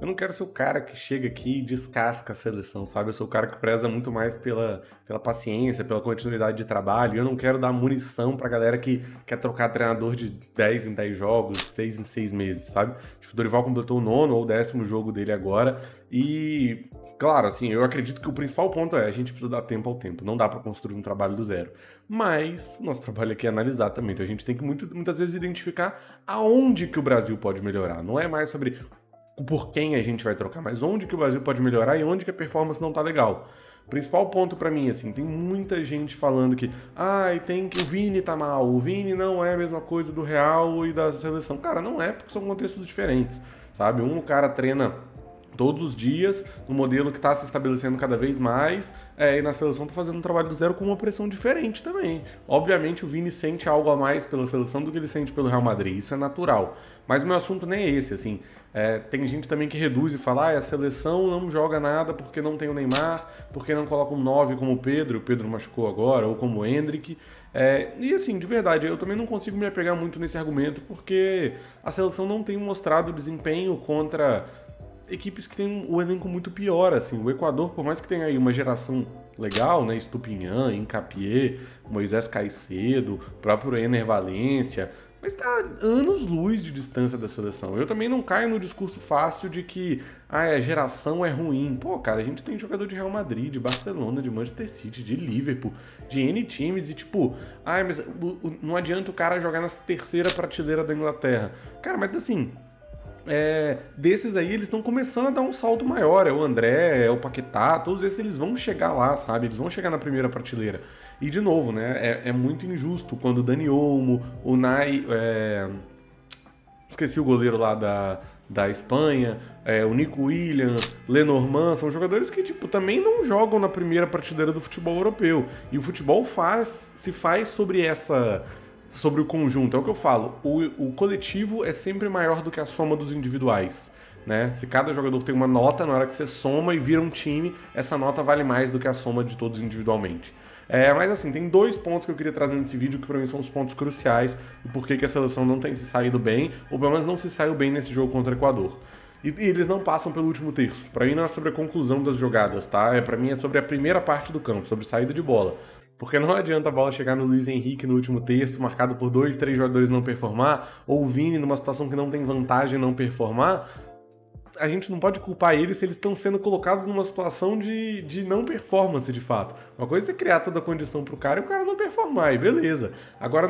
eu não quero ser o cara que chega aqui e descasca a seleção, sabe? Eu sou o cara que preza muito mais pela paciência, pela continuidade de trabalho. Eu não quero dar munição pra galera que quer trocar treinador de 10 em 10 jogos, 6 em 6 meses, sabe? Acho que o Dorival completou o nono ou o 10º jogo dele agora. E, claro, assim, eu acredito que o principal ponto é a gente precisa dar tempo ao tempo. Não dá pra construir um trabalho do zero. Mas o nosso trabalho aqui é analisar também. Então a gente tem que muitas vezes identificar aonde que o Brasil pode melhorar. Não é mais sobre por quem a gente vai trocar, mas onde que o Brasil pode melhorar e onde que a performance não tá legal. O principal ponto pra mim, assim, tem muita gente falando que tem que o Vini tá mal, o Vini não é a mesma coisa do Real e da seleção. Cara, não é, porque são contextos diferentes, sabe? O cara treina todos os dias, no modelo que está se estabelecendo cada vez mais, e na seleção está fazendo um trabalho do zero com uma pressão diferente também. Obviamente o Vini sente algo a mais pela seleção do que ele sente pelo Real Madrid, isso é natural. Mas o meu assunto nem é esse, assim. Tem gente também que reduz e fala, a seleção não joga nada porque não tem o Neymar, porque não coloca um 9 como o Pedro machucou agora, ou como o Endrick. E assim, de verdade, eu também não consigo me apegar muito nesse argumento, porque a seleção não tem mostrado desempenho contra equipes que têm o elenco muito pior, assim. O Equador, por mais que tenha aí uma geração legal, né? Estupinhan, Hincapié, Moisés Caicedo, próprio Ener Valencia, mas tá anos-luz de distância da seleção. Eu também não caio no discurso fácil de que a geração é ruim. Pô, cara, a gente tem jogador de Real Madrid, de Barcelona, de Manchester City, de Liverpool, de N times, e tipo, mas não adianta o cara jogar na terceira prateleira da Inglaterra. Cara, mas assim, desses aí, eles estão começando a dar um salto maior. É o André, é o Paquetá, todos esses eles vão chegar lá, sabe? Eles vão chegar na primeira prateleira. E de novo, né? É muito injusto quando o Dani Olmo, o Nai. Esqueci o goleiro lá da Espanha, o Nico Williams, Lenormand, são jogadores que, tipo, também não jogam na primeira prateleira do futebol europeu. E o futebol se faz sobre o conjunto. É o que eu falo. O coletivo é sempre maior do que a soma dos individuais. Né? Se cada jogador tem uma nota, na hora que você soma e vira um time, essa nota vale mais do que a soma de todos individualmente. Mas assim, tem dois pontos que eu queria trazer nesse vídeo que pra mim são os pontos cruciais do porquê que a seleção não tem se saído bem, ou pelo menos não se saiu bem nesse jogo contra o Equador. E eles não passam pelo último terço. Pra mim não é sobre a conclusão das jogadas, tá? Pra mim é sobre a primeira parte do campo, sobre saída de bola. Porque não adianta a bola chegar no Luiz Henrique no último terço, marcado por 2, 3 jogadores não performar, ou o Vini numa situação que não tem vantagem não performar. A gente não pode culpar eles se eles estão sendo colocados numa situação de não performance, de fato. Uma coisa é criar toda a condição pro cara e o cara não performar, e beleza. Agora,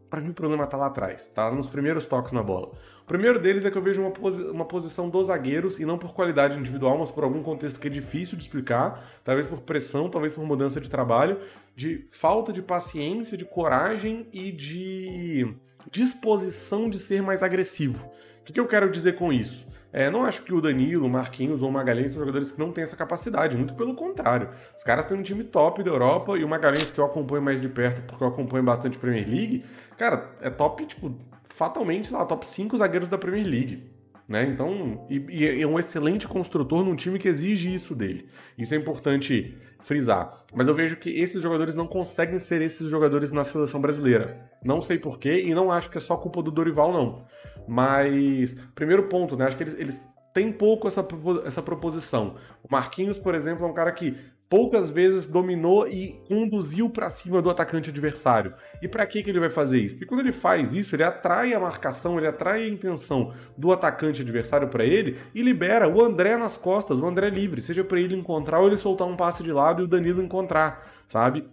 pra mim o problema tá lá atrás, tá nos primeiros toques na bola. O primeiro deles é que eu vejo uma posição dos zagueiros, e não por qualidade individual, mas por algum contexto que é difícil de explicar, talvez por pressão, talvez por mudança de trabalho, de falta de paciência, de coragem e de disposição de ser mais agressivo. O que eu quero dizer com isso? Não acho que o Danilo, o Marquinhos ou o Magalhães são jogadores que não têm essa capacidade, muito pelo contrário. Os caras têm um time top da Europa, e o Magalhães, que eu acompanho mais de perto porque eu acompanho bastante Premier League, cara, é top, tipo, fatalmente, sei lá, top 5 zagueiros da Premier League. Né? Então, e é um excelente construtor num time que exige isso dele. Isso é importante frisar. Mas eu vejo que esses jogadores não conseguem ser esses jogadores na seleção brasileira. Não sei porquê, e não acho que é só culpa do Dorival, não. Mas, primeiro ponto, né? Acho que eles têm pouco essa proposição. O Marquinhos, por exemplo, é um cara que poucas vezes dominou e conduziu para cima do atacante adversário. E para que ele vai fazer isso? Porque quando ele faz isso, ele atrai a marcação, ele atrai a intenção do atacante adversário para ele e libera o André nas costas, o André livre, seja para ele encontrar ou ele soltar um passe de lado e o Danilo encontrar, sabe?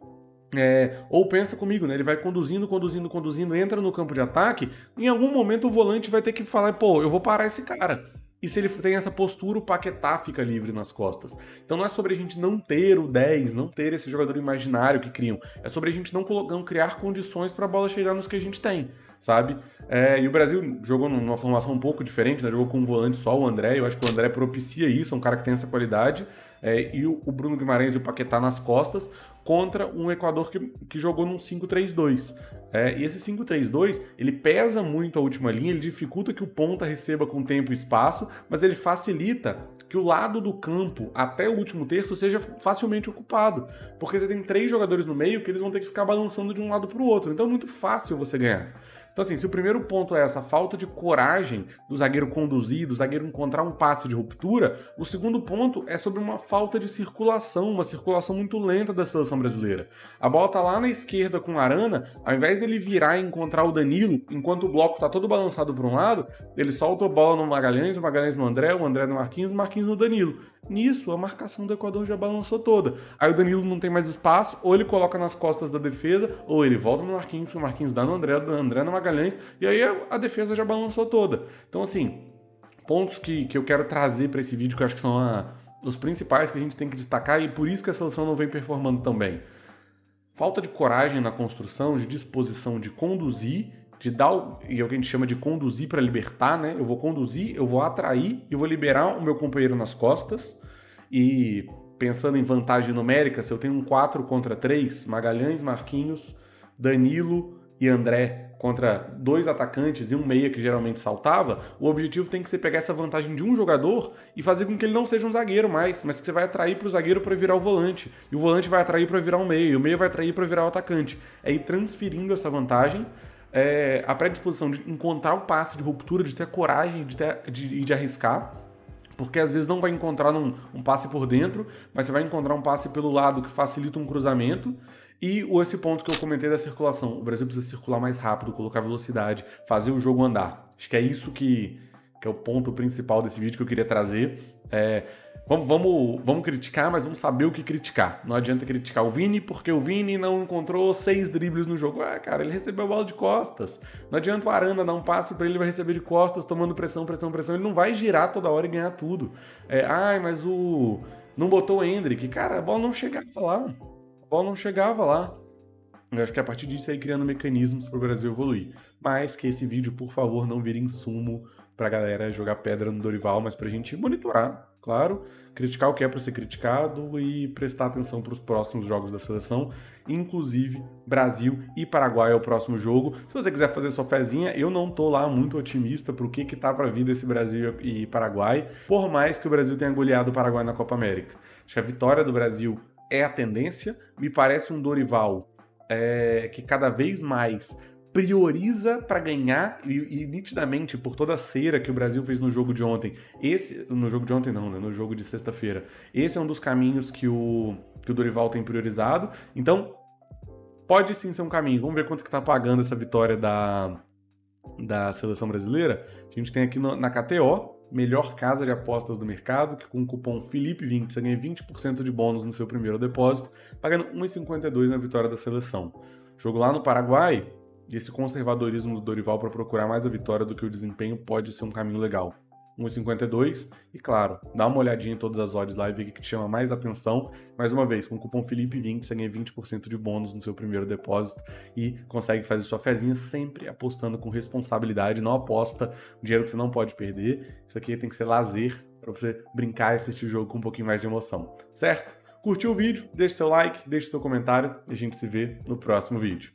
Ou pensa comigo, né? Ele vai conduzindo, entra no campo de ataque, em algum momento o volante vai ter que falar, pô, eu vou parar esse cara. E se ele tem essa postura, o Paquetá fica livre nas costas. Então não é sobre a gente não ter o 10, não ter esse jogador imaginário que criam. É sobre a gente não criar condições para a bola chegar nos que a gente tem, sabe? E o Brasil jogou numa formação um pouco diferente, né? Jogou com um volante só, o André. Eu acho que o André propicia isso, é um cara que tem essa qualidade. E o Bruno Guimarães e o Paquetá nas costas, contra um Equador que jogou num 5-3-2. E esse 5-3-2, ele pesa muito a última linha, ele dificulta que o ponta receba com tempo e espaço, mas ele facilita que o lado do campo até o último terço seja facilmente ocupado, porque você tem 3 jogadores no meio que eles vão ter que ficar balançando de um lado para o outro, então é muito fácil você ganhar. Então, assim, se o primeiro ponto é essa falta de coragem do zagueiro conduzir, do zagueiro encontrar um passe de ruptura, o segundo ponto é sobre uma falta de circulação, uma circulação muito lenta da seleção brasileira. A bola tá lá na esquerda com o Arana, ao invés dele virar e encontrar o Danilo, enquanto o bloco tá todo balançado para um lado, ele solta a bola no Magalhães, o Magalhães no André, o André no Marquinhos, o Marquinhos no Danilo. Nisso, a marcação do Equador já balançou toda. Aí o Danilo não tem mais espaço, ou ele coloca nas costas da defesa, ou ele volta no Marquinhos, o Marquinhos dá no André, o André no Magalhães, e aí a defesa já balançou toda. Então, assim, pontos que eu quero trazer para esse vídeo, que eu acho que são os principais que a gente tem que destacar, e por isso que a seleção não vem performando tão bem. Falta de coragem na construção, de disposição de conduzir, de dar, e é o que a gente chama de conduzir para libertar, né? Eu vou conduzir, eu vou atrair e vou liberar o meu companheiro nas costas. E pensando em vantagem numérica, se eu tenho um 4 contra 3, Magalhães, Marquinhos, Danilo e André contra 2 atacantes e um meia que geralmente saltava, o objetivo tem que ser pegar essa vantagem de um jogador e fazer com que ele não seja um zagueiro mais, mas que você vai atrair para o zagueiro para virar o volante, e o volante vai atrair para virar um meia, e o meia vai atrair para virar o atacante. É ir transferindo essa vantagem, a predisposição de encontrar o passe de ruptura, de ter a coragem de arriscar, porque às vezes não vai encontrar um passe por dentro, mas você vai encontrar um passe pelo lado que facilita um cruzamento. E esse ponto que eu comentei da circulação. O Brasil precisa circular mais rápido, colocar velocidade, fazer o jogo andar. Acho que é isso que é o ponto principal desse vídeo que eu queria trazer. Vamos criticar, mas vamos saber o que criticar. Não adianta criticar o Vini, porque o Vini não encontrou 6 dribles no jogo. Cara, ele recebeu a bola de costas. Não adianta o Arana dar um passe para ele, vai receber de costas, tomando pressão. Ele não vai girar toda hora e ganhar tudo. Mas não botou o Endrick. Cara, a bola não chegava lá. Eu acho que a partir disso aí criando mecanismos para o Brasil evoluir. Mas que esse vídeo, por favor, não vire insumo pra galera jogar pedra no Dorival, mas pra gente monitorar, claro, criticar o que é pra ser criticado e prestar atenção pros próximos jogos da seleção, inclusive Brasil e Paraguai é o próximo jogo. Se você quiser fazer sua fezinha, eu não tô lá muito otimista pro que tá pra vir desse Brasil e Paraguai, por mais que o Brasil tenha goleado o Paraguai na Copa América. Acho que a vitória do Brasil é a tendência, me parece um Dorival que cada vez mais prioriza para ganhar e nitidamente por toda a cera que o Brasil fez no jogo de ontem. No jogo de ontem não, né? No jogo de sexta-feira. Esse é um dos caminhos que o Dorival tem priorizado. Então, pode sim ser um caminho. Vamos ver quanto que tá pagando essa vitória da seleção brasileira. A gente tem aqui na KTO, melhor casa de apostas do mercado, que com o cupom Felipe20 você ganha 20% de bônus no seu primeiro depósito, pagando 1,52 na vitória da seleção. Jogo lá no Paraguai, esse conservadorismo do Dorival para procurar mais a vitória do que o desempenho pode ser um caminho legal. 1,52 e claro, dá uma olhadinha em todas as odds lá e vê o que te chama mais atenção. Mais uma vez, com o cupom Felipe20 você ganha 20% de bônus no seu primeiro depósito e consegue fazer sua fezinha sempre apostando com responsabilidade, não aposta um dinheiro que você não pode perder. Isso aqui tem que ser lazer para você brincar e assistir o jogo com um pouquinho mais de emoção, certo? Curtiu o vídeo? Deixe seu like, deixe seu comentário e a gente se vê no próximo vídeo.